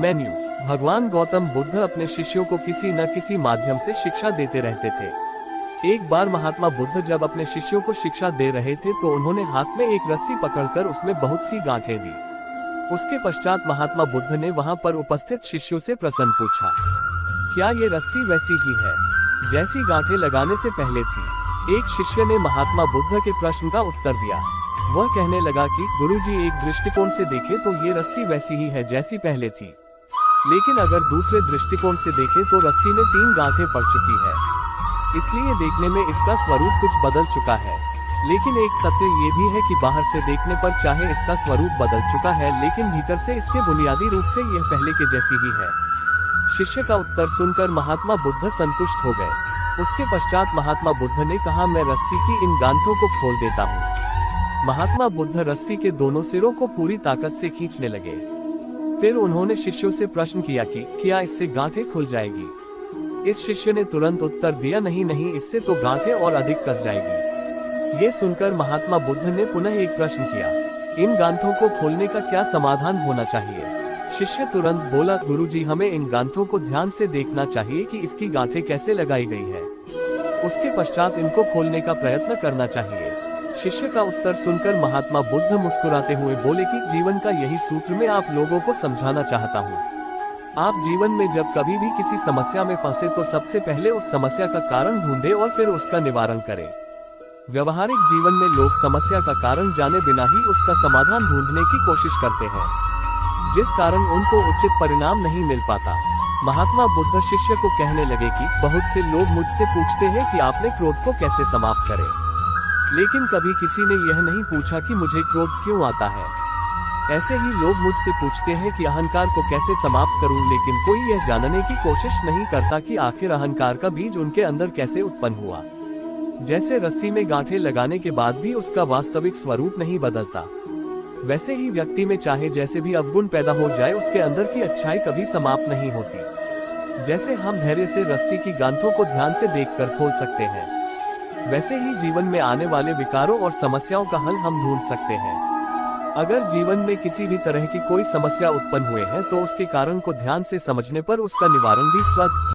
Menu. भगवान गौतम बुद्ध अपने शिष्यों को किसी न किसी माध्यम से शिक्षा देते रहते थे। एक बार महात्मा बुद्ध जब अपने शिष्यों को शिक्षा दे रहे थे तो उन्होंने हाथ में एक रस्सी पकड़कर उसमें बहुत सी गांठें दी। उसके पश्चात महात्मा बुद्ध ने वहां पर उपस्थित शिष्यों से प्रश्न पूछा, क्या ये रस्सी वैसी ही है जैसी गांठें लगाने से पहले थी? एक शिष्य ने महात्मा बुद्ध के प्रश्न का उत्तर दिया। वह कहने लगा कि गुरुजी, एक दृष्टिकोण से देखें तो ये रस्सी वैसी ही है जैसी पहले थी, लेकिन अगर दूसरे दृष्टिकोण से देखें तो रस्सी में 3 गांठें पड़ चुकी है, इसलिए देखने में इसका स्वरूप कुछ बदल चुका है। लेकिन एक सत्य ये भी है कि बाहर से देखने पर चाहे इसका स्वरूप बदल चुका है, लेकिन भीतर से इसके बुनियादी रूप से यह पहले के जैसी ही है। शिष्य का उत्तर सुनकर महात्मा बुद्ध संतुष्ट हो गए। उसके पश्चात महात्मा बुद्ध ने कहा, मैं रस्सी की इन गांठों को खोल देता हूँ। महात्मा बुद्ध रस्सी के दोनों सिरों को पूरी ताकत से खींचने लगे। फिर उन्होंने शिष्यों से प्रश्न किया कि क्या इससे गांठें खुल जाएगी? इस शिष्य ने तुरंत उत्तर दिया, नहीं नहीं, इससे तो गांठें और अधिक कस जाएगी। ये सुनकर महात्मा बुद्ध ने पुनः एक प्रश्न किया, इन गांठों को खोलने का क्या समाधान होना चाहिए? शिष्य तुरंत बोला, गुरुजी, हमें इन गांठों को ध्यान से देखना चाहिए कि इसकी गांठें कैसे लगाई गई है। उसके पश्चात इनको खोलने का प्रयत्न करना चाहिए। शिष्य का उत्तर सुनकर महात्मा बुद्ध मुस्कुराते हुए बोले कि जीवन का यही सूत्र मैं आप लोगों को समझाना चाहता हूँ। आप जीवन में जब कभी भी किसी समस्या में फंसे तो सबसे पहले उस समस्या का कारण ढूंढें और फिर उसका निवारण करें। व्यवहारिक जीवन में लोग समस्या का कारण जाने बिना ही उसका समाधान ढूंढने की कोशिश करते हैं, जिस कारण उनको उचित परिणाम नहीं मिल पाता। महात्मा बुद्ध शिष्य को कहने लगे कि बहुत से लोग मुझसे पूछते हैं कि आपने क्रोध को कैसे समाप्त करें, लेकिन कभी किसी ने यह नहीं पूछा कि मुझे क्रोध क्यों आता है। ऐसे ही लोग मुझसे पूछते हैं कि अहंकार को कैसे समाप्त करूं, लेकिन कोई यह जानने की कोशिश नहीं करता कि आखिर अहंकार का बीज उनके अंदर कैसे उत्पन्न हुआ। जैसे रस्सी में गांठें लगाने के बाद भी उसका वास्तविक स्वरूप नहीं बदलता, वैसे ही व्यक्ति में चाहे जैसे भी अवगुण पैदा हो जाए, उसके अंदर की अच्छाई कभी समाप्त नहीं होती। जैसे हम धैर्य से रस्सी की गांठों को ध्यान से देखकर खोल सकते हैं, वैसे ही जीवन में आने वाले विकारों और समस्याओं का हल हम ढूंढ सकते हैं। अगर जीवन में किसी भी तरह की कोई समस्या उत्पन्न हुए हैं तो उसके कारण को ध्यान से समझने पर उसका निवारण भी स्वतः